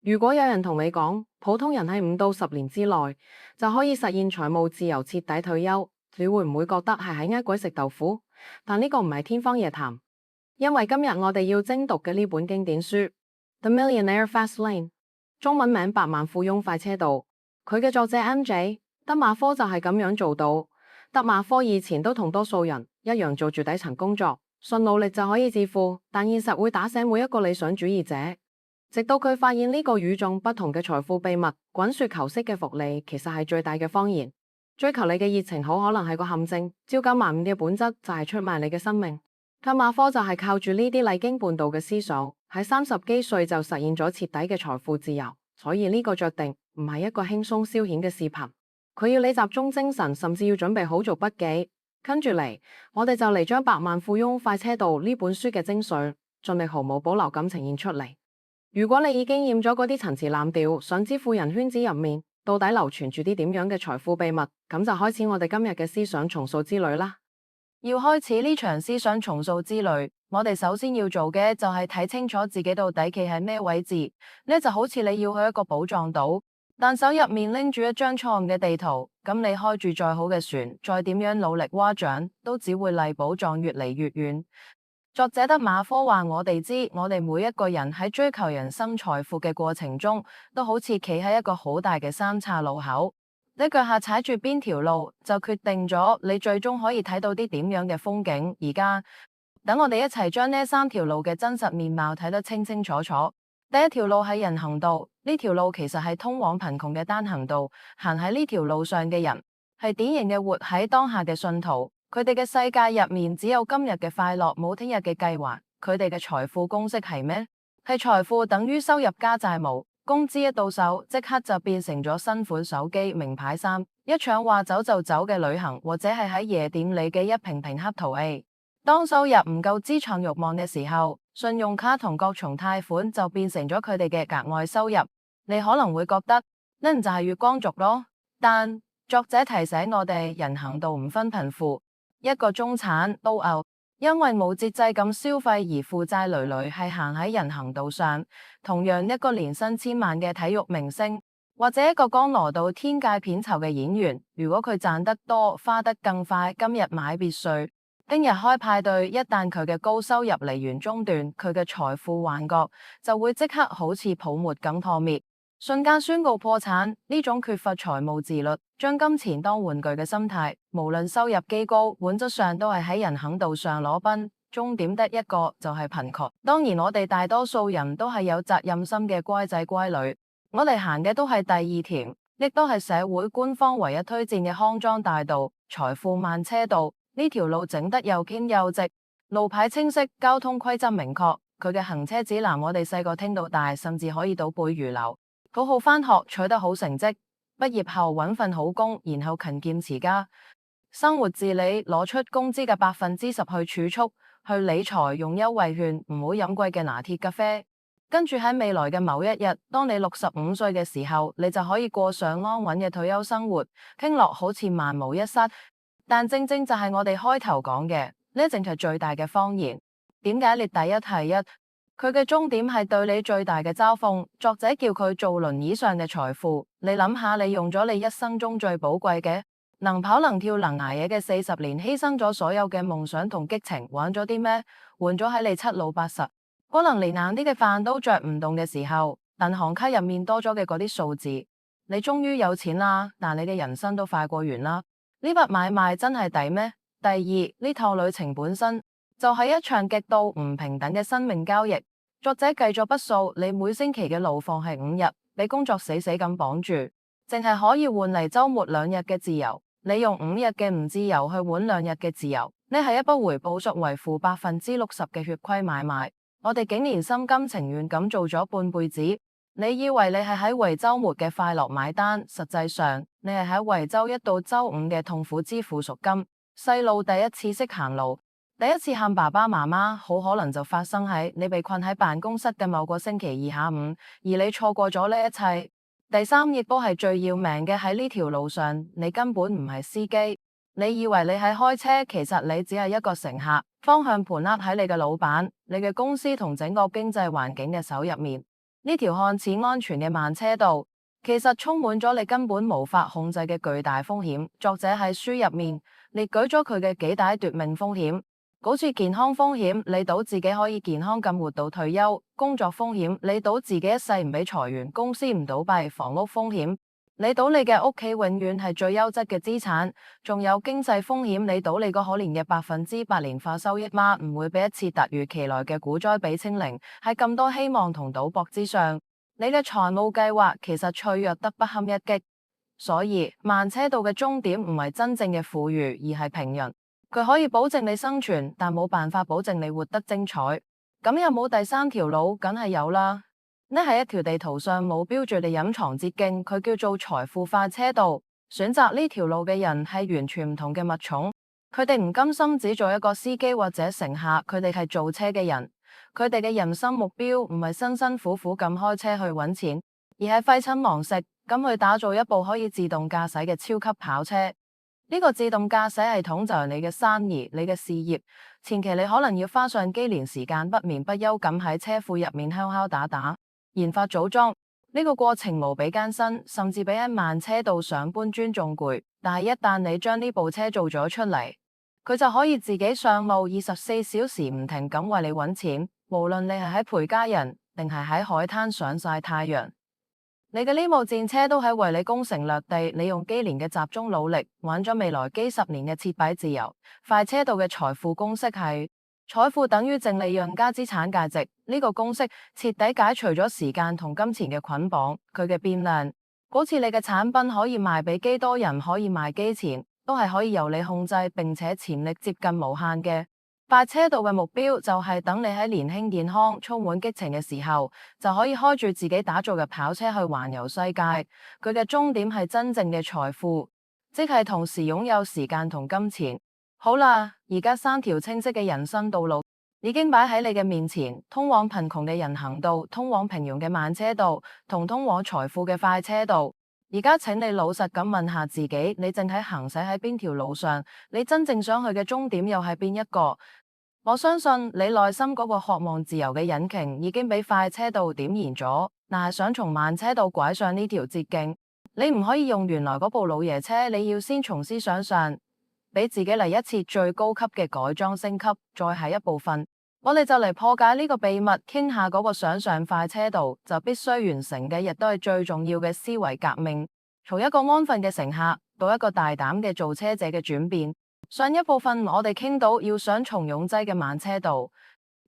如果有人同你講，普通人喺5到10年之內就可以實現財務自由、徹底退休，你會唔會覺得係喺呃鬼食豆腐？但呢個唔係天方夜譚，因為今日我哋要精讀嘅呢本經典書《The Millionaire Fast Lane》，中文名《百萬富翁快車道》，佢嘅作者 MJ 德馬科就係咁樣做到。德馬科以前都同多數人一樣做住底層工作，信努力就可以致富，但現實會打醒每一個理想主義者。直到佢發現呢個與眾不同嘅財富秘密，滾雪球式嘅複利其實係最大嘅謊言。追求你嘅熱情好可能係個陷阱，朝九晚五嘅本質就係出賣你嘅生命。德馬科就係靠住呢啲離經叛道嘅思想，喺30幾歲就實現咗徹底嘅財富自由。所以呢個決定唔係一個輕鬆消遣嘅視頻，佢要你集中精神，甚至要準備好做筆記。跟住嚟，我哋就嚟將《百萬富翁快車道》呢本書嘅精髓，盡力毫無保留咁呈現出嚟。如果你已經厭咗嗰啲陳詞濫調，想知富人圈子入面到底流傳住啲點樣嘅財富秘密，咁就開始我哋今日嘅思想重塑之旅啦。要開始呢場思想重塑之旅，我哋首先要做嘅就係睇清楚自己到底企喺咩位置。呢就好似你要去一個寶藏島，但手入面拎住一張錯誤嘅地圖，咁你開住再好嘅船，再點樣努力划槳，都只會離寶藏越嚟越遠。作者德馬科話我哋知，我哋每一個人喺追求人生財富嘅過程中，都好似企喺一個好大嘅三岔路口，你腳下踩住邊條路，就決定咗你最終可以睇到啲點樣嘅風景。而家等我哋一齊將呢3條路嘅真實面貌睇得清清楚楚。第一條路係人行道，呢條路其實係通往貧窮嘅單行道，行喺呢條路上嘅人係典型嘅活喺當下嘅信徒。佢哋嘅世界入面只有今日嘅快樂，冇聽日嘅計劃。佢哋嘅財富公式係咩？係財富等於收入加債務，工資一到手即刻就變成咗新款手機、名牌衫、一場話走就走嘅旅行，或者係喺夜店裏嘅一瓶瓶黑桃 A。當收入唔夠資產慾望嘅時候，信用卡同各種貸款就變成咗佢哋嘅額外收入。你可能會覺得呢就係月光族咯，但作者提醒我哋，人行道唔分貧富。一個中產都嘔，因為冇節制咁消費而負債累累，係行喺人行道上。同樣一個年薪千萬嘅體育明星，或者一個剛攞到天價片酬嘅演員，如果佢賺得多，花得更快，今日買別墅，聽日開派對，一旦佢嘅高收入嚟源中斷，佢嘅財富幻覺就會即刻好似泡沫咁破滅，瞬間宣告破產。呢種缺乏財務自律，將金錢當玩具嘅心態，無論收入幾高，本質上都係喺人行道上裸奔，終點得一個就係貧窮。當然我哋大多數人都係有責任心嘅乖仔乖女，我哋行嘅都係第二條，亦都係社會官方唯一推薦嘅康莊大道、財富慢車道。呢條路整得又堅又直，路牌清晰，交通規則明確，佢嘅行車指南我哋細個聽到大，甚至可以倒背如流。好好返學，取得好成績，畢業後揾份好工，然後勤儉持家，生活自理，攞出工資嘅10%去儲蓄、去理財，用優惠券，唔好飲貴嘅拿鐵咖啡。跟住喺未來嘅某一日，當你65歲嘅時候，你就可以過上安穩嘅退休生活，傾落好似萬無一失。但正正就係我哋開頭講嘅，呢正係最大嘅謊言。點解列第一係一？佢嘅終點係對你最大嘅嘲諷。作者叫佢做輪椅上嘅財富。你諗下，你用咗你一生中最寶貴嘅能跑能跳能捱夜嘅40年，犧牲咗所有嘅夢想同激情，玩咗啲咩？換咗喺你七老八十，可能連硬啲嘅飯都着唔動嘅時候，銀行卡入面多咗嘅嗰啲數字，你終於有錢啦，但你嘅人生都快過完啦。呢筆買賣真係抵咩？第二，呢趟旅程本身就係一場極度唔平等嘅生命交易。作者計咗筆數，你每星期嘅路況係5日，俾工作死死咁綁住，淨係可以換嚟週末2日嘅自由。你用5日嘅唔自由去換2日嘅自由，呢係一筆回報率為負60%嘅血虧買賣。我哋竟然心甘情願咁做咗半輩子。你以為你係喺為週末嘅快樂買單，實際上你係喺為週1到週5嘅痛苦支付贖金。細路第一次識行路，第一次喊爸爸媽媽，好可能就發生喺你被困喺辦公室嘅某個星期二下午，而你錯過咗呢一切。第三，亦都係最要命嘅，喺呢條路上，你根本唔係司機。你以為你係開車，其實你只係一個乘客，方向盤握喺你嘅老闆、你嘅公司同整個經濟環境嘅手入面。呢條看似安全嘅慢車道，其實充滿咗你根本無法控制嘅巨大風險。作者喺書入面列舉咗佢嘅幾大奪命風險，好似健康風險，你賭自己可以健康咁活到退休；工作風險，你賭自己一世唔俾裁員，公司唔倒閉；房屋風險，你賭你嘅屋企永遠係最優質嘅資產；仲有經濟風險，你賭你個可憐嘅8%年化收益嗎？唔會俾一次突如其來嘅股災俾清零。喺咁多希望同賭博之上，你嘅財務計劃其實脆弱得不堪一擊。所以慢車道嘅終點唔係真正嘅富裕，而係平庸。佢可以保證你生存，但冇辦法保證你活得精彩。咁有冇第三條路？梗係有啦。呢係一條地圖上冇標注嘅隱藏捷徑，佢叫做財富快車道。選擇呢條路嘅人係完全唔同嘅物種，佢哋唔甘心只做一個司機或者乘客，佢哋係造車嘅人。佢哋嘅人生目標唔係辛辛苦苦咁開車去揾錢，而係廢寢忘食咁去打造一部可以自動駕駛嘅超級跑車。呢個自動駕駛系統就係你嘅生意，你嘅事業。前期你可能要花上幾年時間不眠不休咁喺車庫入面敲敲打打，研發組裝。呢個過程無比艱辛，甚至比喺慢車道上搬磚仲攰。但係一旦你將呢部車做咗出嚟，佢就可以自己上路24小時唔停咁為你揾錢。無論你係喺陪家人定係喺海灘上曬太陽，你嘅呢部戰車都係為你攻城略地。你用幾年嘅集中努力，玩咗未來幾十年嘅徹底自由。快車道嘅財富公式係：財富等於淨利潤加資產價值。呢個公式徹底解除咗時間同金錢嘅捆綁，佢嘅變量，好似你嘅產品可以賣俾幾多人，可以賣幾錢，都係可以由你控制，並且潛力接近無限嘅。快車道嘅目標就係等你喺年輕健康充滿激情嘅時候，就可以開住自己打造嘅跑車去環遊世界。佢嘅終點係真正嘅財富，即係同時擁有時間同金錢。好啦，而家3條清晰嘅人生道路已經擺喺你嘅面前，通往貧窮嘅人行道，通往平庸嘅慢車道，同通往財富嘅快車道。而家請你老實咁問下自己，你正喺行駛喺邊條路上？你真正想去嘅終點又係邊一個？我相信你內心嗰個渴望自由嘅引擎已經俾快車道點燃咗，但係想從慢車道拐上呢條捷徑，你唔可以用原來嗰部老爺車，你要先從思想上俾自己嚟一次最高級嘅改裝升級。再下一部分，我哋就嚟破解呢個秘密，傾下嗰個想上快車道就必須完成嘅，亦都係最重要嘅思維革命，從一個安分嘅乘客到一個大膽嘅造車者嘅轉變。上一部分我哋傾到要想從擁擠嘅慢車道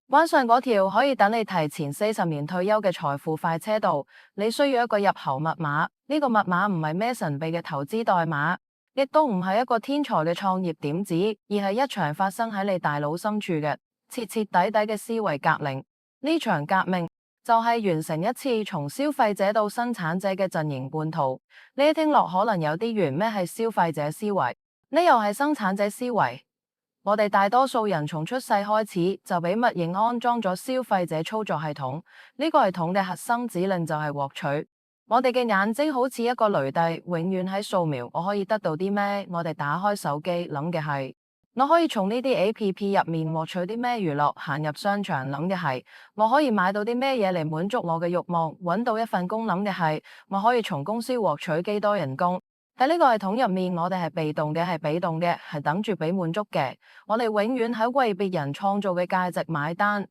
彎上嗰條可以等你提前40年退休嘅財富快車道，你需要一個入口密碼。呢個密碼唔係咩神秘嘅投資代碼，亦都唔係一個天才嘅創業點子，而係一場發生喺你大腦深處嘅徹徹底底嘅思維革命。呢場革命就係完成一次從消費者到生產者嘅陣營叛逃。呢一聽落可能有啲遠，咩係消費者思維？呢又係生產者思維。我哋大多數人從出世開始就俾默認安裝咗消費者操作系統。呢個系統嘅核心指令就係獲取。我哋嘅眼睛好似一個雷達，永遠喺掃描我可以得到啲咩。我哋打開手機諗嘅係我可以從呢啲 APP 入面獲取啲咩娛樂。行入商場諗嘅係我可以買到啲咩嘢嚟滿足我嘅慾望。揾到一份工諗嘅係我可以從公司獲取幾多人工。喺呢個系統入面，我哋係被動嘅，係被動嘅，係等住俾滿足嘅。我哋永遠喺為別人創造嘅價值買單，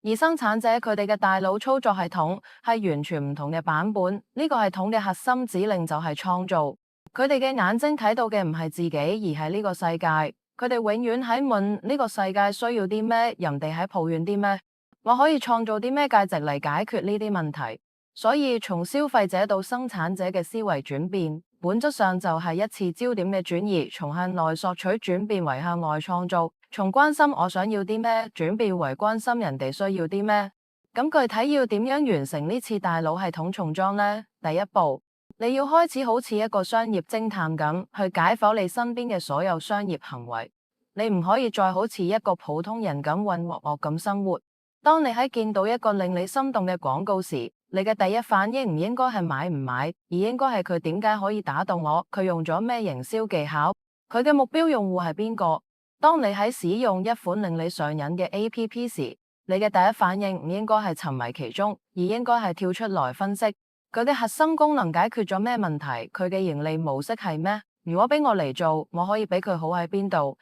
而生產者佢哋嘅大腦操作系統係完全唔同嘅版本。呢個系統嘅核心指令就係創造。佢哋嘅眼睛睇到嘅唔係自己，而係呢個世界。佢哋永遠喺問呢個世界需要啲咩，人哋喺抱怨啲咩，我可以創造啲咩價值嚟解決呢啲問題。所以從消費者到生產者嘅思維轉變，本質上就係一次焦點嘅轉移，從向內索取轉變為向外創造，從關心我想要啲咩轉變為關心人哋需要啲咩。咁具體要點樣完成呢次大腦系統重裝呢？第一步，你要開始好似一個商業偵探咁去解剖你身邊嘅所有商業行為。你唔可以再好似一個普通人咁渾噩噩咁生活。當你喺見到一個令你心動嘅廣告時，你嘅第一反應唔應該係買唔買，而應該係佢點解可以打動我，佢用咗咩營銷技巧，佢嘅目標用戶係邊個。當你喺使用一款令你上癮嘅 APP 時，你嘅第一反應唔應該係沉迷其中，而應該係跳出來分析佢嘅核心功能解決咗咩問題，佢嘅盈利模式係咩？如果俾我嚟做，我可以俾佢好喺邊度？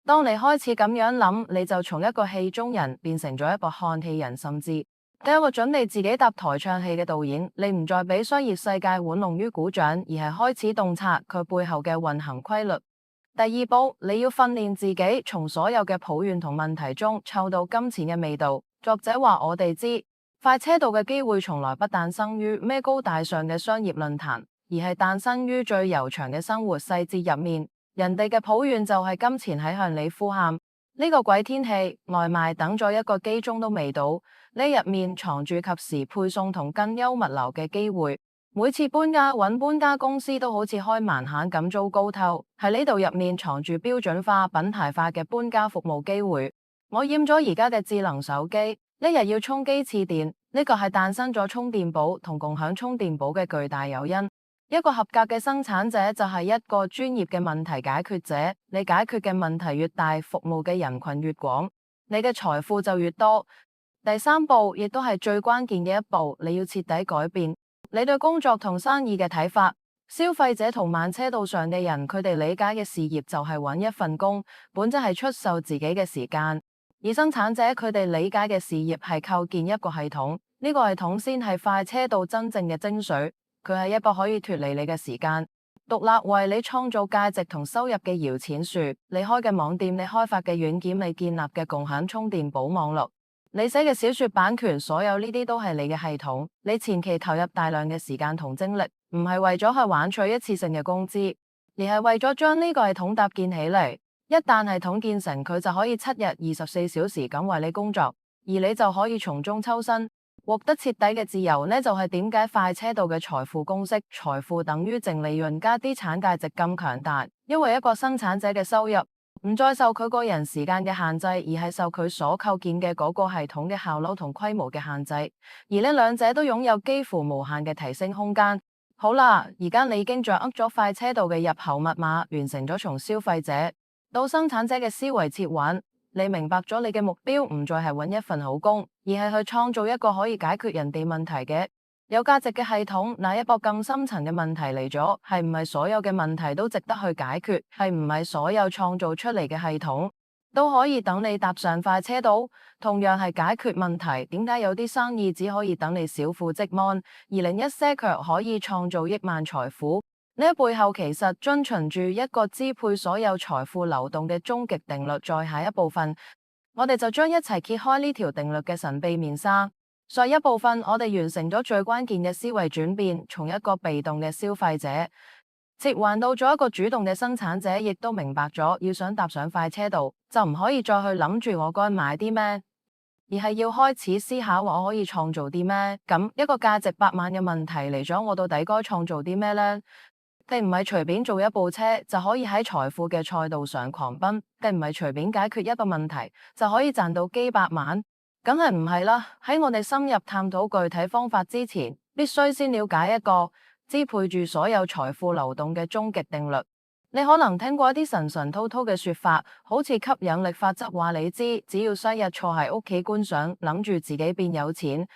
當你開始咁樣諗，你就從一個戲中人變成咗一個看戲人，甚至第一個準備自己搭台唱戲嘅導演。你唔再俾商業世界玩弄於股掌，而係開始洞察佢背後嘅運行規律。第二步，你要訓練自己從所有嘅抱怨同問題中嗅到金錢嘅味道。作者話我哋知，快車道嘅機會從來不誕生於咩高大上嘅商業論壇，而係誕生於最悠長嘅生活細節入面。人哋嘅抱怨就係金錢喺向你呼喊，呢個鬼天氣，外賣等咗一個機鐘都未到，呢入面藏住及時配送同更優物流嘅機會。每次搬家揾搬家公司都好似開盲盒咁遭高透，喺呢度入面藏住標準化、品牌化嘅搬家服務機會。我厭咗而家嘅智能手機，一日要充幾次電，呢個係誕生咗充電寶同共享充電寶嘅巨大誘因。一個合格嘅生產者就係一個專業嘅問題解決者，你解決嘅問題越大，服務嘅人群越廣，你嘅財富就越多。第三步亦都係最關鍵嘅一步，你要徹底改變你對工作同生意嘅睇法。消費者同慢車道上嘅人，佢哋理解嘅事業就係揾一份工，本質係出售自己嘅時間；而生產者佢哋理解嘅事業係構建一個系統，呢個系統先係快車道真正嘅精髓。佢係一個可以脫離你嘅時間，獨立為你創造價值同收入嘅搖錢樹。你開嘅網店，你開發嘅軟件，你建立嘅共享充電寶網絡，你寫嘅小說版權，所有呢啲都係你嘅系統。你前期投入大量嘅時間同精力，唔係為咗去換取一次性嘅工資，而係為咗將呢個系統搭建起嚟。一旦系統建成，佢就可以7日24小時咁為你工作，而你就可以從中抽身，獲得徹底嘅自由。呢就係點解快車道嘅財富公式，財富等於淨利潤加資產價值咁強大。因為一個生產者嘅收入唔再受佢個人時間嘅限制，而係受佢所構建嘅嗰個系統嘅效率同規模嘅限制。而呢兩者都擁有幾乎無限嘅提升空間。好啦，而家你已經掌握咗快車道嘅入口密碼，完成咗從消費者到生產者嘅思維切換。你明白咗你嘅目標唔再係揾一份好工，而係去創造一個可以解決人哋問題嘅有價值嘅系統。那一個更深層嘅問題嚟咗，係唔係所有嘅問題都值得去解決？係唔係所有創造出嚟嘅系統都可以等你踏上快車道？同樣係解決問題，點解有啲生意只可以等你小富即安，而另一些卻可以創造億萬財富？呢背後其實遵循住一個支配所有財富流動嘅終極定律。在下一部分，我哋就將一齊揭開呢條定律嘅神秘面紗。上一部分我哋完成咗最關鍵嘅思維轉變，從一個被動嘅消費者切換到咗一個主動嘅生產者，亦都明白咗要想踏上快車道，就唔可以再去諗住我該買啲咩，而係要開始思考我可以創造啲咩。咁一個價值100萬嘅問題嚟咗，我到底該創造啲咩呢？並唔係隨便做一部車就可以喺財富嘅賽道上狂奔，並唔係隨便解決一個問題就可以賺到幾百萬，梗係唔係啦。喺我哋深入探討具體方法之前，必須先了解一個支配住所有財富流動嘅終極定律。你可能聽過一啲神神叨叨嘅說法，好似吸引力法則話你知，只要西日坐喺屋企觀賞，諗住自己變有錢，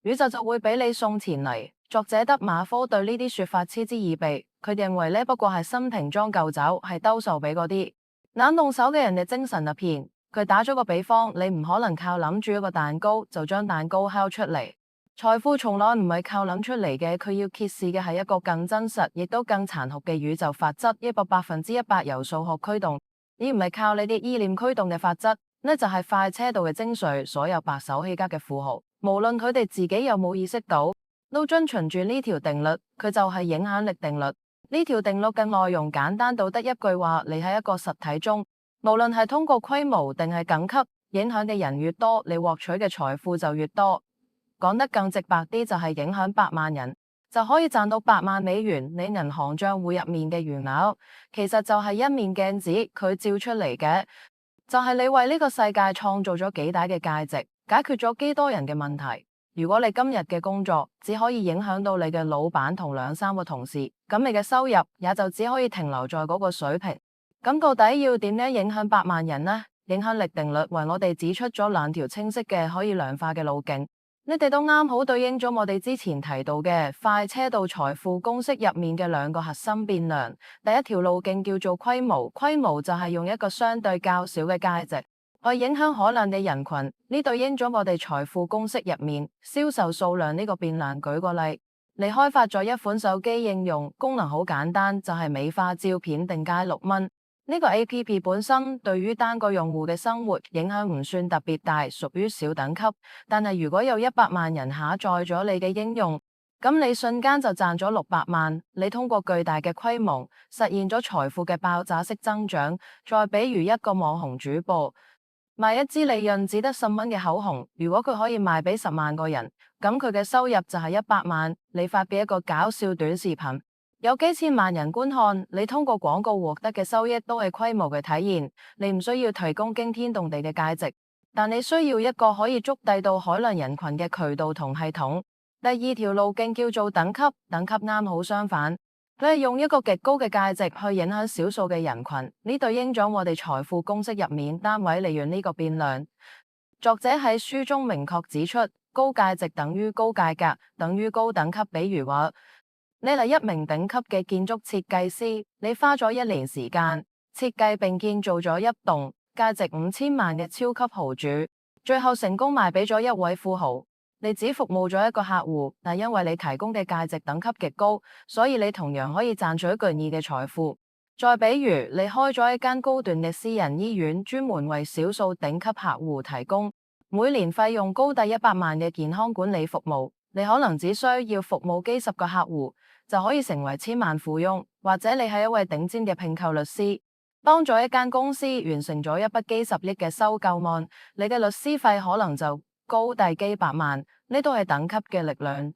宇宙就會俾你送錢嚟。作者德馬科對呢啲說法嗤之以鼻，佢認為呢不過係新瓶裝舊酒，係兜售俾嗰啲懶動手嘅人嘅精神鴉片。佢打咗個比方，你唔可能靠諗住一個蛋糕就將蛋糕烤出嚟。財富從來唔係靠諗出嚟嘅，佢要揭示嘅係一個更真實亦都更殘酷嘅宇宙法則，一個100%由數學驅動，而唔係靠你啲意念驅動嘅法則。呢就係快車道嘅精髓。所有白手起家嘅富豪，無論佢哋自己有冇意識到，都遵循住呢條定律，佢就係影響力定律。呢條定律嘅內容簡單到得一句話：你喺一個實體中，無論係通過規模定係等級，影響嘅人越多，你獲取嘅財富就越多。講得更直白啲，就係影響100萬人，就可以賺到100萬美元。你銀行賬戶入面嘅餘額，其實就係一面鏡子，佢照出嚟嘅就係你為呢個世界創造咗幾大嘅價值，解決咗幾多人嘅問題。如果你今日嘅工作只可以影響到你嘅老闆同2-3個同事，咁你嘅收入也就只可以停留在嗰個水平。咁到底要點樣影響100萬人呢？影響力定律為我哋指出咗兩條清晰嘅可以量化嘅路徑。你哋都啱好對應咗我哋之前提到嘅快車道財富公式入面嘅兩個核心變量。第一條路徑叫做規模，規模就係用一個相對較小嘅價值去影響可能嘅人群。呢對應咗我哋財富公式入面銷售數量呢個變量。舉個例，你開發咗一款手機應用，功能好簡單，就係美化照片，定價6蚊。呢個 APP 本身對於單個用戶嘅生活影響唔算特別大，屬於小等級。但係如果有100萬人下載咗你嘅應用，咁你瞬間就賺咗600萬。你通過巨大嘅規模實現咗財富嘅爆炸式增長。再比如一個網紅主播賣一支利潤只得10蚊嘅口紅，如果佢可以賣俾10萬個人，咁佢嘅收入就係100萬。你發表一個搞笑短視頻，有幾千萬人觀看，你通過廣告獲得嘅收益都係規模嘅體現。你唔需要提供驚天動地嘅價值，但你需要一個可以觸遞到海量人群嘅渠道同系統。第二條路徑叫做等級，等級啱好相反，佢係用一個極高嘅價值去影響少數嘅人群。呢對應咗我哋財富公式入面單位利潤呢個變量。作者喺書中明確指出，高價值等於高價格，等於高等級。比如話，你係一名頂級嘅建築設計師，你花咗1年時間設計並建造咗一棟價值5000萬嘅超級豪宅，最後成功賣俾咗一位富豪。你只服務咗一個客戶，但因為你提供嘅價值等級極高，所以你同樣可以賺取巨額嘅財富。再比如，你開咗一間高端嘅私人醫院，專門為少數頂級客戶提供每年費用高達100萬嘅健康管理服務。你可能只需要服務幾十個客戶，就可以成為千萬富翁。或者你係一位頂尖嘅併購律師，幫咗一間公司完成咗一筆幾十億嘅收購案，你嘅律師費可能就高達幾百萬。呢都係等級嘅力量。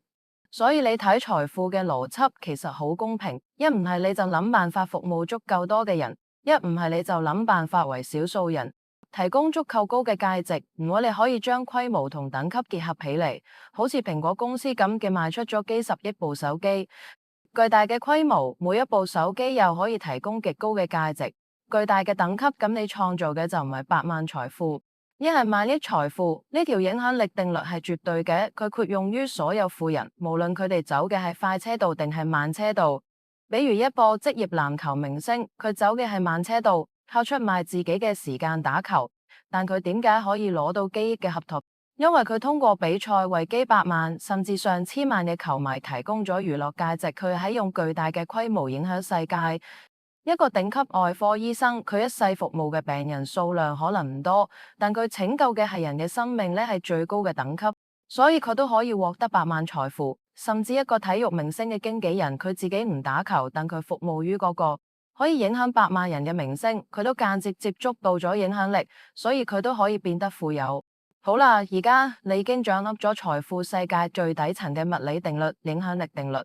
所以你睇財富嘅邏輯其實好公平，一唔係你就諗辦法服務足夠多嘅人，一唔係你就諗辦法為少數人提供足夠高嘅價值。如果你可以將規模同等級結合起嚟，好似蘋果公司咁嘅賣出咗幾十億部手機，巨大嘅規模，每一部手機又可以提供極高嘅價值，巨大嘅等級，咁你創造嘅就唔係百萬財富，一係萬億財富。呢條影響力定律係絕對嘅，佢括用於所有富人，無論佢哋走嘅係快車道定係慢車道。比如一個職業籃球明星，佢走嘅係慢車道，靠出賣自己嘅時間打球，但佢點解可以攞到幾億嘅合同？因為佢通過比賽為幾百萬甚至上千萬嘅球迷提供咗娛樂價值。佢喺用巨大嘅規模影響世界。一個頂級外科醫生，佢一世服務嘅病人數量可能唔多，但佢拯救嘅係人嘅生命，呢係最高嘅等級，所以佢都可以獲得百萬財富。甚至一個體育明星嘅經紀人，佢自己唔打球，但佢服務於嗰個可以影響百萬人嘅明星，佢都間接接觸到咗影響力，所以佢都可以變得富有。好啦，而家你已經掌握咗財富世界最底層嘅物理定律——影響力定律。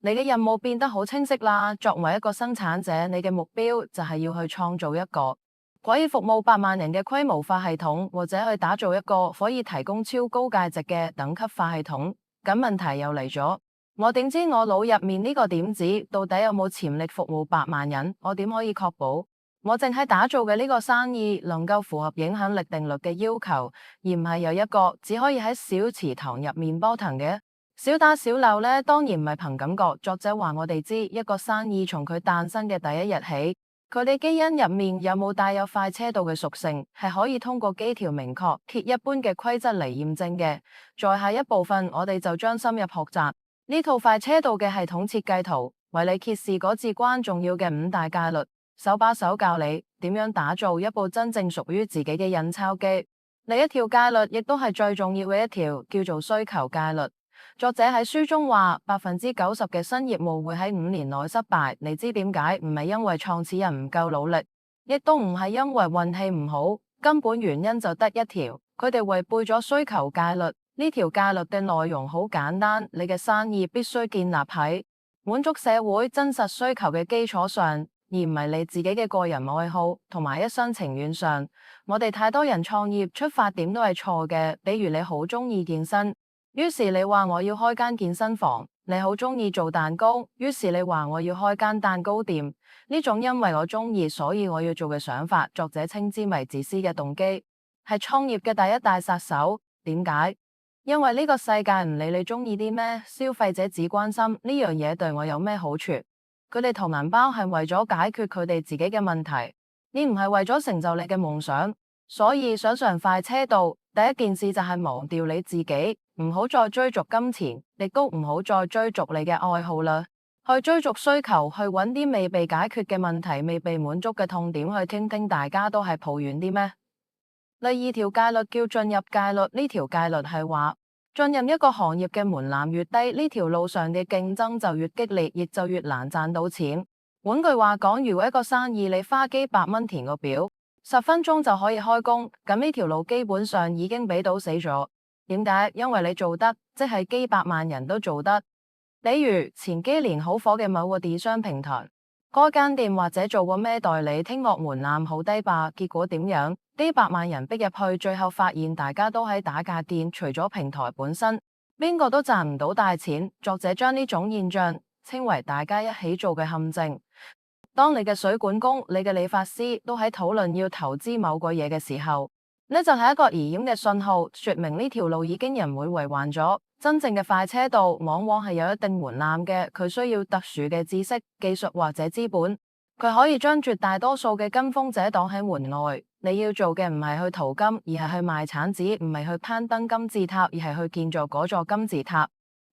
你嘅任務變得好清晰啦。作為一個生產者，你嘅目標就係要去創造一個可以服務百萬人嘅規模化系統，或者去打造一個可以提供超高價值嘅等級化系統。咁問題又嚟咗，我點知我腦入面呢個點子到底有冇潛力服務百萬人？我點可以確保我淨係打造嘅呢個生意能夠符合影響力定律嘅要求，而唔係由一個只可以喺小池塘入面波騰嘅小打小鬧呢？當然唔係憑感覺。作者話我哋知，一個生意從佢誕生嘅第一日起，佢哋基因入面有冇帶有快車道嘅屬性，係可以通過幾條明確鐵一般嘅規則嚟驗證嘅。在下一部分，我哋就將深入學習呢套快車道嘅系統設計圖，為你揭示嗰至關重要嘅5大戒律，手把手教你點樣打造一部真正屬於自己嘅印鈔機。另一條戒律亦都係最重要嘅一條，叫做需求戒律。作者喺書中話，90%嘅新業務會喺5年內失敗。你知點解？唔係因為創始人唔夠努力，亦都唔係因為運氣唔好，根本原因就得一條，佢哋違背咗需求戒律。呢條戒律嘅內容好簡單，你嘅生意必須建立喺滿足社會真實需求嘅基礎上，而唔係你自己嘅個人愛好同埋一廂情願上。我哋太多人創業出發點都係錯嘅，比如你好鍾意健身，於是你話我要開間健身房，你好鍾意做蛋糕，於是你話我要開間蛋糕店，呢種因為我鍾意所以我要做嘅想法，作者稱之為自私嘅動機，係創業嘅第一大殺手。點解？因為呢個世界唔理你鍾意啲咩，消費者只關心呢樣嘢對我有咩好處。佢哋淘銀包係為咗解決佢哋自己嘅問題，你唔係為咗成就你嘅夢想。所以想上快車道，第一件事就係忘掉你自己，唔好再追逐金錢，亦都唔好再追逐你嘅愛好啦。去追逐需求，去揾啲未被解決嘅問題，未被滿足嘅痛點，去聽聽大家都係抱怨啲咩。第二條戒律叫進入戒律，呢條戒律係話進入一個行業嘅門檻越低，呢條路上嘅競爭就越激烈，亦就越難賺到錢。換句話講，如果一個生意你花幾百蚊填個表，10分鐘就可以開工，咁呢條路基本上已經俾到死咗。點解？因為你做得，即係幾百萬人都做得。比如前幾年好火嘅某個電商平台，嗰間店或者做過咩代理，聽落門檻好低吧？結果點樣？幾百萬人逼入去，最後發現大家都喺打價戰，除咗平台本身，邊個都賺唔到大錢。作者將呢種現象稱為大家一起做嘅陷阱。當你嘅水管工、你嘅理髮師都喺討論要投資某個嘢嘅時候，呢就係一個疑險嘅信號，說明呢條路已經人為為患咗。真正嘅快車道往往係有一定門檻嘅，佢需要特殊嘅知識、技術或者資本，佢可以將絕大多數嘅跟風者擋喺門外。你要做嘅唔係去淘金，而係去賣橙子；唔係去攀登金字塔，而係去建造嗰座金字塔。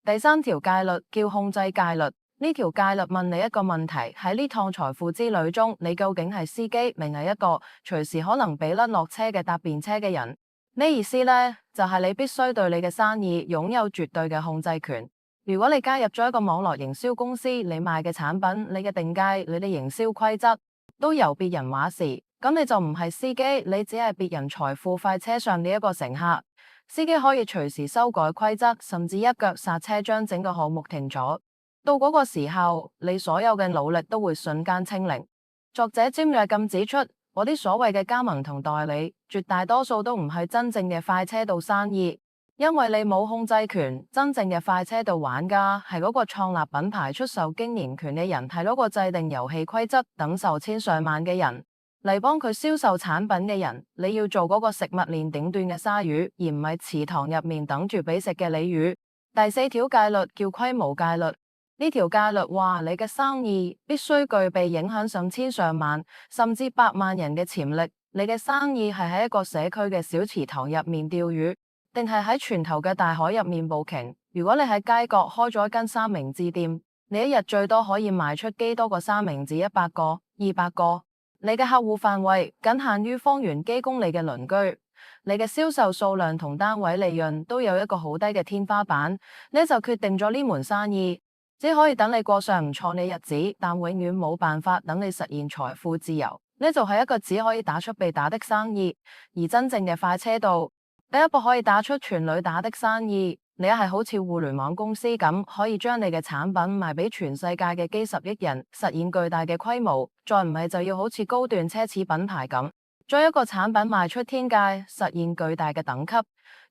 第三條戒律叫控制戒律。呢條戒律問你一個問題：喺呢趟財富之旅中，你究竟係司機，定係一個隨時可能被甩落車嘅搭便車嘅人？咩意思呢？就係你必須對你嘅生意擁有絕對嘅控制權。如果你加入咗一個網絡營銷公司，你賣嘅產品、你嘅定價、你嘅營銷規則都由別人話事，咁你就唔係司機，你只係別人財富快車上嘅一個乘客。司機可以隨時修改規則，甚至一腳剎車將整個項目停咗。到嗰個時候，你所有嘅努力都會瞬間清零。作者尖銳咁指出，嗰啲所謂嘅加盟同代理，絕大多數都唔係真正嘅快車道生意，因為你冇控制權。真正嘅快車道玩家係嗰個創立品牌、出售經營權嘅人，係嗰個制定遊戲規則、等受千上萬嘅人嚟幫佢銷售產品嘅人。你要做嗰個食物鏈頂端嘅鯊魚，而唔係池塘入面等住俾食嘅鯉魚。第四條戒律叫規模戒律。呢條戒律話你嘅生意必須具備影響上千上萬甚至百萬人嘅潛力。你嘅生意係喺一個社區嘅小池塘入面釣魚，定係喺全球嘅大海入面捕鯨？如果你喺街角開咗一間三明治店，你一日最多可以賣出幾多個三明治？100個、200個。你嘅客戶範圍僅限於方圓幾公里嘅鄰居，你嘅銷售數量同單位利潤都有一個好低嘅天花板，呢就決定咗呢門生意只可以等你過上唔錯嘅日子，但永遠冇辦法等你實現財富自由。呢就係一個只可以打出被打的生意。而真正嘅快車道，第一步可以打出全壘打的生意。你一係好似互聯網公司咁，可以將你嘅產品賣俾全世界嘅幾十億人，實現巨大嘅規模；再唔係就要好似高端奢侈品牌咁，將一個產品賣出天界，實現巨大嘅等級。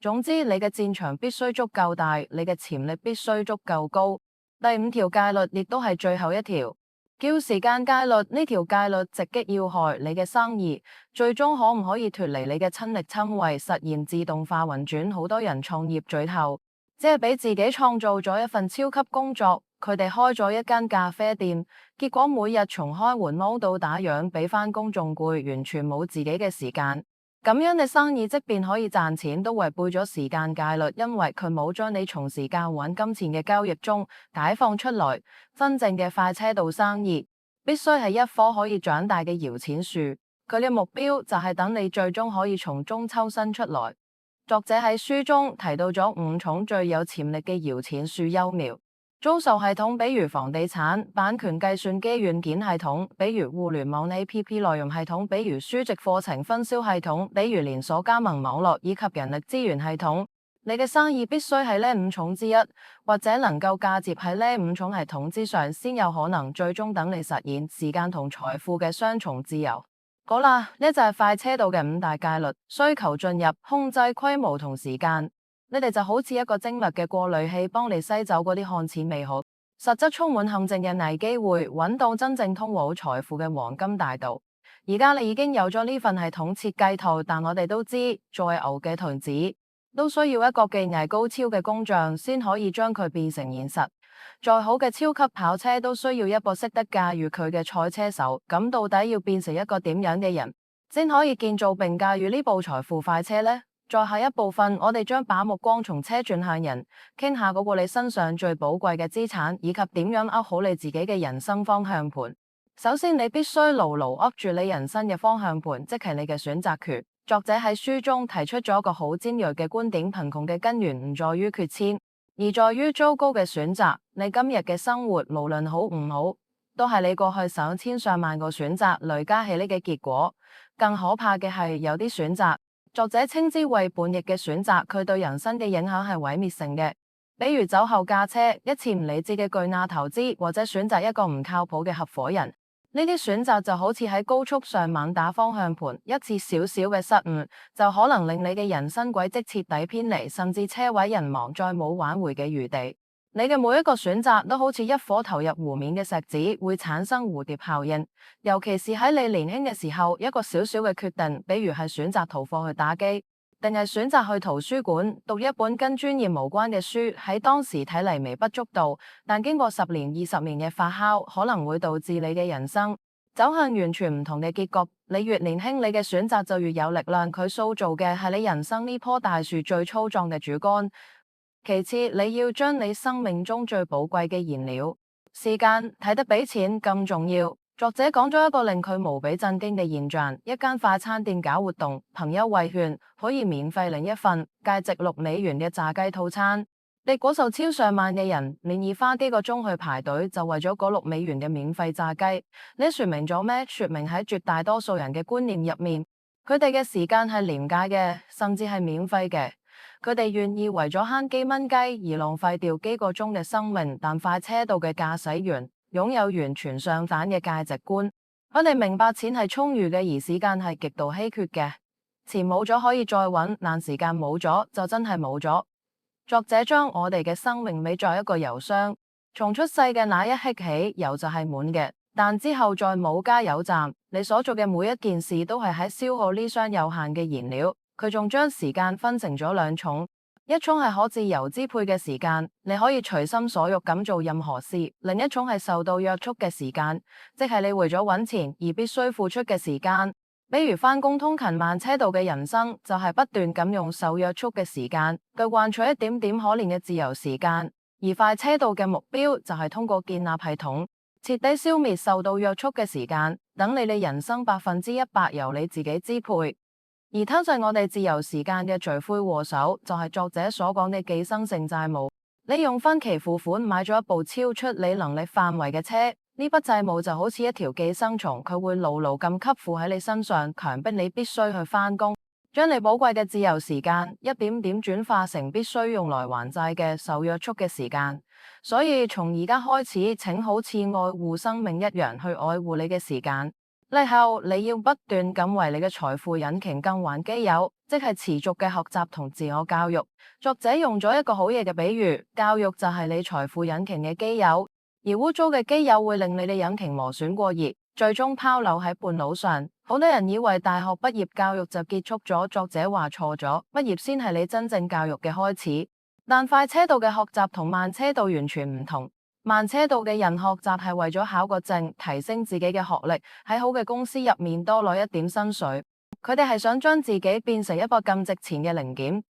總之，你嘅戰場必須足夠大，你嘅潛力必須足夠高。第五條戒律亦都係最後一條，叫時間戒律。呢條戒律直擊要害，你嘅生意最終可唔可以脫離你嘅親力親為，實現自動化運轉？好多人創業最後只係俾自己創造咗一份超級工作，佢哋開咗一間咖啡店，結果每日從開門踎到打烊，比返工仲攰，完全冇自己嘅時間。咁樣嘅生意，即便可以賺錢，都違背咗時間戒律，因為佢冇將你從時間揾金錢嘅交易中解放出來。真正嘅快車道生意，必須係一棵可以長大嘅搖錢樹，佢嘅目標就係等你最終可以從中抽身出來。作者喺書中提到咗5種最有潛力嘅搖錢樹幼苗。租售系統，比如房地產；版權計算機軟件系統，比如互聯網 APP 內容系統，比如書籍課程分銷系統，比如連鎖加盟網絡以及人力資源系統。你嘅生意必須係呢5種之一，或者能夠嫁接喺呢5種系統之上，先有可能最終等你實現時間同財富嘅雙重自由。好啦，呢就係快車道嘅5大戒律：需求、進入、控制、規模同時間。你哋就好似一個精密嘅過濾器，幫你篩走嗰啲看似美好，實質充滿陷阱嘅偽機會，揾到真正通往財富嘅黃金大道。而家你已經有咗呢份系統設計圖，但我哋都知，作為牛嘅童子，都需要一個技藝高超嘅工匠先可以將佢變成現實。再好嘅超級跑車都需要一個識得駕馭佢嘅賽車手。咁到底要變成一個點樣嘅人，先可以建造並駕馭呢部財富快車呢？在下一部分，我哋將把目光從車轉向人，傾下嗰個你身上最寶貴嘅資產，以及點樣握好你自己嘅人生方向盤。首先，你必須牢牢握住你人生嘅方向盤，即係你嘅選擇權。作者喺書中提出咗一個好尖銳嘅觀點：貧窮嘅根源唔在於缺錢，而在於糟糕嘅選擇。你今日嘅生活無論好唔好，都係你過去上千上萬個選擇累加起嚟嘅結果。更可怕嘅係有啲選擇，作者稱之為叛逆嘅選擇，佢對人生嘅影響係毀滅性嘅。比如酒後駕車、一次唔理智嘅巨額投資，或者選擇一個唔靠譜嘅合夥人。呢啲選擇就好似喺高速上猛打方向盤，一次小小嘅失誤就可能令你嘅人生軌跡徹底偏離，甚至車毀人亡，再冇挽回嘅餘地。你嘅每一個選擇都好似一顆投入湖面嘅石子，會產生蝴蝶效應。尤其是喺你年輕嘅時候，一個小小嘅決定，比如係選擇逃課去打機，定係選擇去圖書館讀一本跟專業無關嘅書，喺當時睇嚟微不足道，但經過10年、20年嘅發酵，可能會導致你嘅人生走向完全唔同嘅結局。你越年輕，你嘅選擇就越有力量，佢塑造嘅係你人生呢棵大樹最粗壯嘅主幹。其次，你要將你生命中最寶貴嘅燃料時間睇得比錢更重要。作者講咗一個令佢無比震驚嘅現象：一間快餐店搞活動，憑優惠券可以免費領一份價值$6嘅炸雞套餐。結果數超上萬嘅人連意花幾個鐘去排隊，就為咗嗰$6嘅免費炸雞。呢說明咗咩？說明喺絕大多數人嘅觀念入面，佢哋嘅時間係廉價嘅，甚至係免費嘅。佢哋願意為咗慳幾蚊雞而浪費掉幾個鐘嘅生命，但快車道嘅駕駛員擁有完全相反嘅價值觀。佢哋明白錢係充裕嘅，而時間係極度稀缺嘅。錢冇咗可以再揾，但時間冇咗就真係冇咗。作者將我哋嘅生命比作一個油箱，從出世嘅那一刻起，油就係滿嘅，但之後再冇加油站。你所做嘅每一件事都係喺消耗呢箱有限嘅燃料。佢仲將時間分成咗兩種，一種係可自由支配嘅時間，你可以隨心所欲咁做任何事；另一種係受到約束嘅時間，即係你為咗揾錢而必須付出嘅時間。比如返工通勤慢車道嘅人生，就係不斷咁用受約束嘅時間去換取一點點可憐嘅自由時間；而快車道嘅目標就係通過建立系統，徹底消滅受到約束嘅時間，等你嘅人生100%由你自己支配。而偷襲我哋自由時間嘅罪魁禍首，就係作者所講嘅寄生性債務。你用分期付款買咗一部超出你能力範圍嘅車，呢筆債務就好似一條寄生蟲，佢會牢牢咁吸附喺你身上，強迫你必須去返工，將你寶貴嘅自由時間一點點轉化成必須用來還債嘅受約束嘅時間。所以從而家開始，請好似愛護生命一樣去愛護你嘅時間。例後，你要不斷咁為你嘅財富引擎更換機油，即係持續嘅學習同自我教育。作者用咗一個好嘢嘅比喻，教育就係你財富引擎嘅機油，而污糟嘅機油會令你嘅引擎磨損過熱，最終拋餾喺半路上。好多人以為大學畢業教育就結束咗，作者話錯咗，畢業先係你真正教育嘅開始。但快車道嘅學習同慢車道完全唔同。慢車道嘅人學習係為咗考個證，提升自己嘅學歷，喺好嘅公司入面多攞一點薪水。佢哋係想將自己變成一個更值錢嘅零件。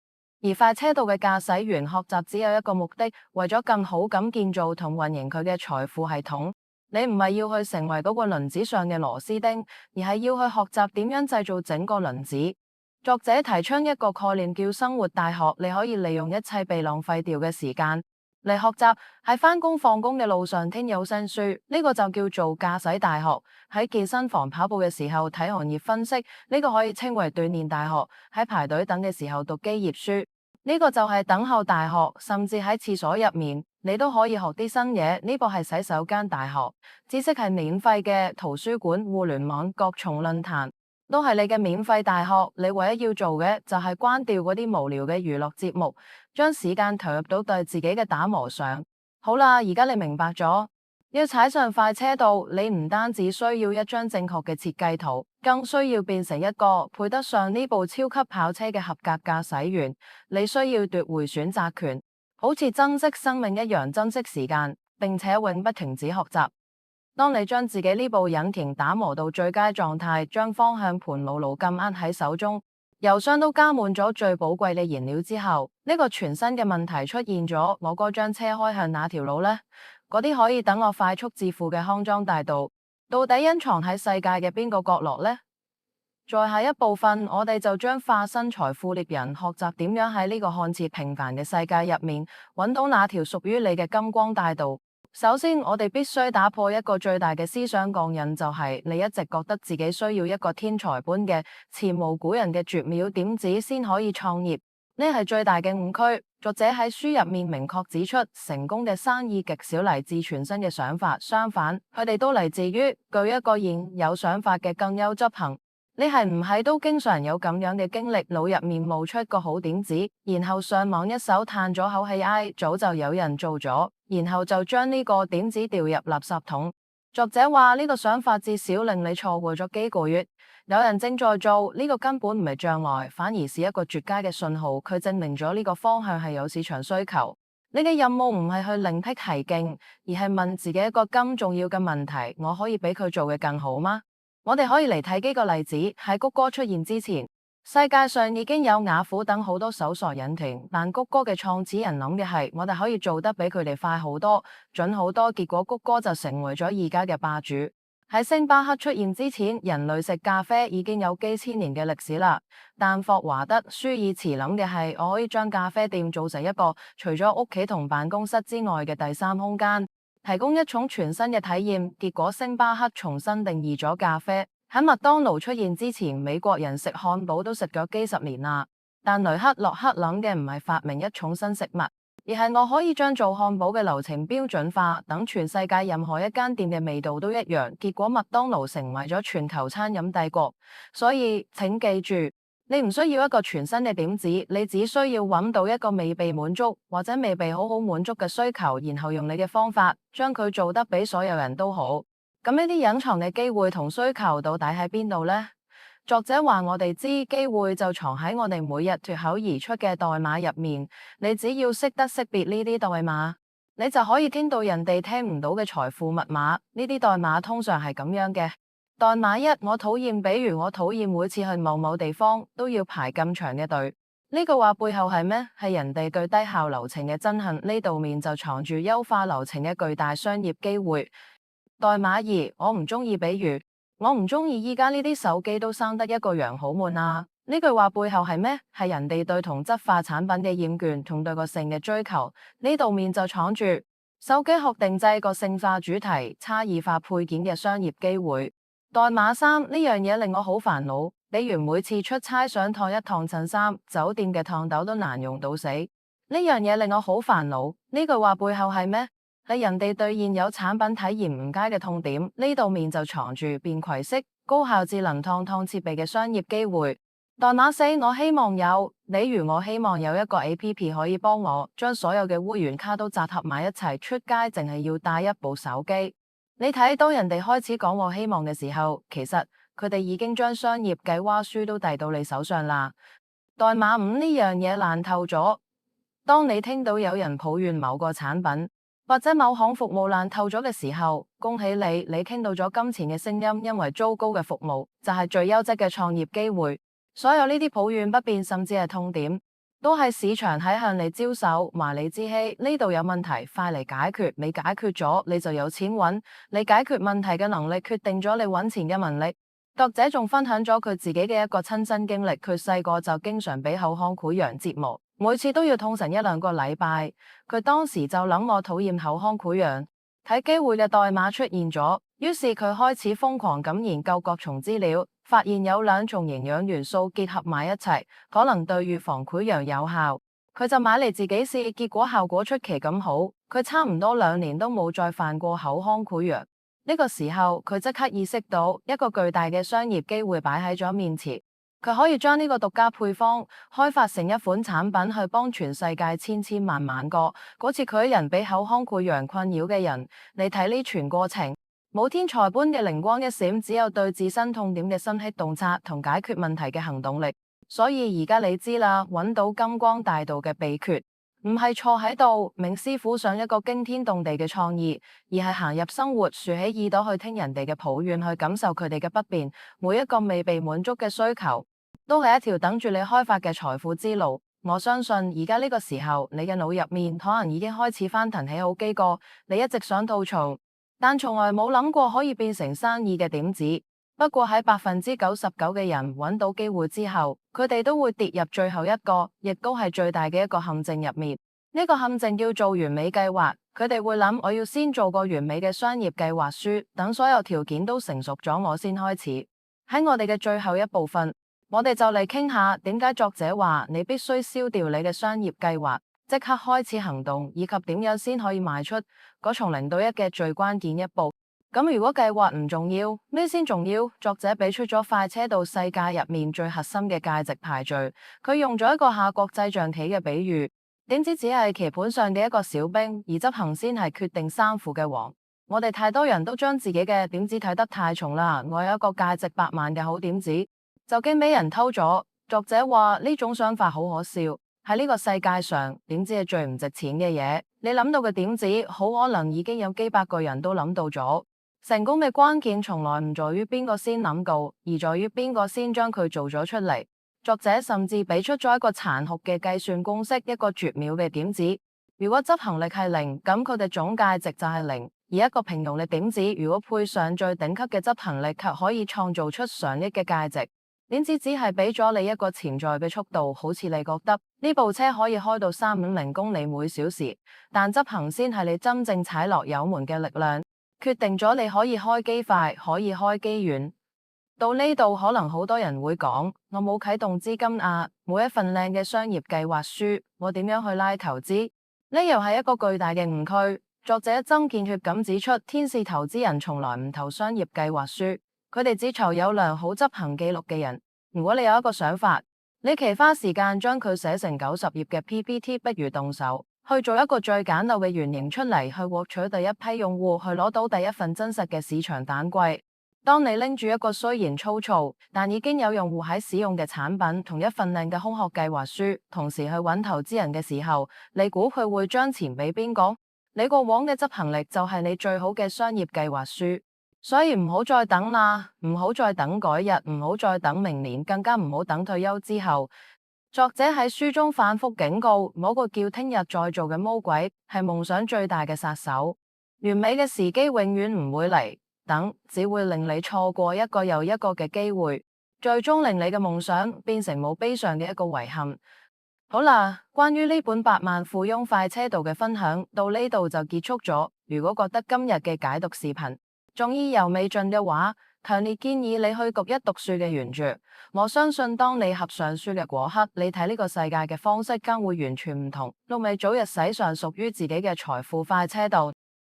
而快車道嘅駕駛員學習只有一個目的，為咗更好咁建造同運營佢嘅財富系統。你唔係要去成為嗰個輪子上嘅螺絲釘，而係要去學習點樣製造整個輪子。作者提倡一個概念叫生活大學，你可以利用一切被浪費掉嘅時間嚟學習，喺返工放工嘅路上聽有聲書，呢個就叫做駕駛大學；喺健身房跑步嘅時候睇行業分析，呢個可以稱為鍛煉大學；喺排隊等嘅時候讀機業書，呢個就係等候大學；甚至喺廁所入面，你都可以學啲新嘢，呢個係洗手間大學。知識係免費嘅，圖書館、互聯網、各種論壇，都係你嘅免費大學，你唯一要做嘅就係關掉嗰啲無聊嘅娛樂節目，將時間投入到對自己嘅打磨上。好啦，而家你明白咗，要踩上快車道，你唔單止需要一張正確嘅設計圖，更需要變成一個配得上呢部超級跑車嘅合格駕駛員。你需要奪回選擇權，好似珍惜生命一樣珍惜時間，並且永不停止學習。當你將自己呢部引擎打磨到最佳狀態，將方向盤牢牢咁握喺手中，油箱都加滿咗最寶貴嘅燃料之後，呢個全新嘅問題出現咗：我嗰張車開向哪條路呢？嗰啲可以等我快速致富嘅康莊大道，到底隱藏喺世界嘅邊個角落呢？在下一部分，我哋就將化身財富獵人，學習點樣喺呢個看似平凡嘅世界入面，揾到那條屬於你嘅金光大道。首先，我哋必須打破一個最大嘅思想鋼印，就係你一直覺得自己需要一個天才般嘅前無古人嘅絕妙點子先可以創業，呢係最大嘅誤區。作者喺書入面明確指出，成功嘅生意極少嚟自全新嘅想法，相反，佢哋都嚟自於具一個現有想法嘅更優執行。你係唔係都經常有咁樣嘅經歷？腦入面冒出一個好點子，然後上網一搜嘆咗口氣，唉，早就有人做咗，然後就將呢個點子掉入垃圾桶。作者話呢個想法至少令你錯過咗幾個月。有人正在做呢個，根本唔係障礙，反而是一個絕佳嘅信號。佢證明咗呢個方向係有市場需求。你嘅任務唔係去另闢蹊徑，而係問自己一個咁重要嘅問題：我可以比佢做嘅更好嗎？我哋可以嚟睇幾個例子。喺谷歌出現之前，世界上已經有雅虎等好多搜索引擎，但谷歌嘅創始人諗嘅係，我哋可以做得比佢哋快好多、準好多。結果谷歌就成為咗而家嘅霸主。喺星巴克出現之前，人類食咖啡已經有幾千年嘅歷史啦。但霍華德舒爾茨諗嘅係，我可以將咖啡店做成一個除咗屋企同辦公室之外嘅第三空間，提供一種全新嘅體驗。結果星巴克重新定義咗咖啡。喺麥當勞出現之前，美國人食漢堡都食咗幾十年啦。但雷克洛克諗嘅唔係發明一種新食物，而係我可以將做漢堡嘅流程標準化，等全世界任何一間店嘅味道都一樣。結果麥當勞成為咗全球餐飲帝國。所以請記住，你唔需要一個全新嘅點子，你只需要揾到一個未被滿足或者未被好好滿足嘅需求，然後用你嘅方法將佢做得比所有人都好。咁呢啲隱藏嘅機會同需求到底喺邊度呢？作者話我哋知機會就藏喺我哋每日脫口而出嘅代碼入面。你只要識得識別呢啲代碼，你就可以聽到人哋聽唔到嘅財富密碼。呢啲代碼通常係咁樣嘅：代碼一，我討厭，比如我討厭每次去某某地方都要排咁長嘅隊。呢句話背後係咩？係人哋對低效流程嘅憎恨。呢度面就藏住優化流程嘅巨大商業機會。代碼二，我唔中意，比如我唔中意依家呢啲手機都生得一個樣，好悶啊。呢句話背後係咩？係人哋對同質化產品嘅厭倦同對個性嘅追求。呢度面就藏住手機學定製個性化主題、差異化配件嘅商業機會。代碼三，呢樣嘢令我好煩惱，比如每次出差想燙一燙襯衫，酒店嘅燙斗都難用到死。呢樣嘢令我好煩惱。呢句話背後係咩？係人哋對現有產品體驗唔佳嘅痛點。呢度面就藏住便攜式高效智能燙設備嘅商業機會。代碼四，我希望有，例如我希望有一個 APP 可以幫我將所有嘅會員卡都集合埋一齊，出街淨係要帶一部手機。你睇到人哋開始講我希望嘅時候，其實佢哋已經將商業計劃書都遞到你手上啦。代碼五，呢樣嘢爛透咗。當你聽到有人抱怨某個產品或者某項服務爛透咗嘅時候，恭喜你，你傾到咗金錢嘅聲音，因為糟糕嘅服務就係最優質嘅創業機會。所有呢啲抱怨不便甚至係痛點，都係市場喺向你招手，話你知希，呢度有問題，快嚟解決。你解決咗，你就有錢揾。你解決問題嘅能力決定咗你揾錢嘅能力。作者仲分享咗佢自己嘅一個親身經歷，佢細個就經常俾口腔潰瘍折磨，每次都要痛成1-2個禮拜。佢當時就諗，我討厭口腔潰瘍，睇機會嘅代碼出現咗，於是佢開始瘋狂咁研究各種資料，發現有2種營養元素結合埋一齊，可能對預防潰瘍有效。佢就買嚟自己試，結果效果出奇咁好，佢差唔多2年都冇再犯過口腔潰瘍。呢個時候佢即刻意識到一個巨大嘅商業機會擺喺咗面前，佢可以將呢個獨家配方開發成一款產品去幫全世界千千萬萬個嗰次佢人俾口腔潰瘍困擾嘅人。你睇呢全過程，冇天才般嘅靈光一閃，只有對自身痛點嘅心起洞察同解決問題嘅行動力。所以而家你知啦，揾到金光大道嘅秘訣，唔係坐喺度冥師傅上一個驚天動地嘅創意，而係行入生活，豎起耳朵去聽人哋嘅抱怨，去感受佢哋嘅不便。每一個未被滿足嘅需求，都係一條等住你開發嘅財富之路。我相信而家呢個時候，你嘅腦入面可能已經開始翻騰起好幾個你一直想吐槽，但從來冇諗過可以變成生意嘅點子。不過喺99%嘅人揾到機會之後，佢哋都會跌入最後一個，亦都係最大嘅一個陷阱入面。呢個陷阱叫做完美計劃。佢哋會諗，我要先做個完美嘅商業計劃書，等所有條件都成熟咗，我先開始。喺我哋嘅最後一部分，我哋就嚟傾下點解作者話你必須燒掉你嘅商業計劃，即刻開始行動，以及點樣先可以邁出嗰從0到1嘅最關鍵一步。咁如果計劃唔重要，咩先重要？作者俾出咗快車道世界入面最核心嘅價值排序，佢用咗一個下國際象棋嘅比喻，點知只係棋盤上嘅一個小兵，而執行先係決定勝負嘅王。我哋太多人都將自己嘅點子睇得太重啦，我有一個價值100萬嘅好點子，就驚俾人偷咗。作者話呢種想法好可笑，喺呢個世界上，點子係最唔值錢嘅嘢。你諗到嘅點子，好可能已經有幾百個人都諗到咗。成功嘅關鍵從來唔在於邊個先諗到，而在於邊個先將佢做咗出嚟。作者甚至俾出咗一個殘酷嘅計算公式，一個絕妙嘅點子。如果執行力係0，咁佢哋總價值就係0。而一個平庸嘅點子，如果配上最頂級嘅執行力，卻可以創造出上億嘅價值。點子只係俾咗你一個潛在嘅速度，好似你覺得呢部車可以開到350公里每小時，但執行先係你真正踩落油門嘅力量，決定咗你可以開機快，可以開機遠。到呢度可能好多人會講，我冇啟動資金啊，冇一份靚嘅商業計劃書，我點樣去拉投資？呢又係一個巨大嘅誤區。作者曾建血咁指出，天使投資人從來唔投商業計劃書，佢哋只投有良好執行記錄嘅人。如果你有一個想法，你期花時間將佢寫成90頁嘅 PPT， 不如動手去做一個最簡陋嘅原型出嚟，去獲取第一批用戶，去攞到第一份真實嘅市場蛋櫃。當你拎住一個雖然粗糙，但已經有用戶喺使用嘅產品，同一份靚嘅空殼計劃書，同時去揾投資人嘅時候，你估佢會將錢俾邊個？你過往嘅執行力就係你最好嘅商業計劃書。所以唔好再等啦，唔好再等改日，唔好再等明年，更加唔好等退休之後。作者喺書中反覆警告，某個叫聽日再做嘅魔鬼係夢想最大嘅殺手。完美嘅時機永遠唔會嚟，等只會令你錯過一個又一個嘅機會，最終令你嘅夢想變成冇悲傷嘅一個遺憾。好啦，關於呢本百萬富翁快車道嘅分享到呢度就結束咗。如果覺得今日嘅解讀視頻仲意猶未盡嘅話，強烈建議你去讀一讀書嘅原著。我相信當你合上書嘅嗰刻，你睇呢個世界嘅方式將會完全唔同。陸美早日駛上屬於自己嘅財富快車道。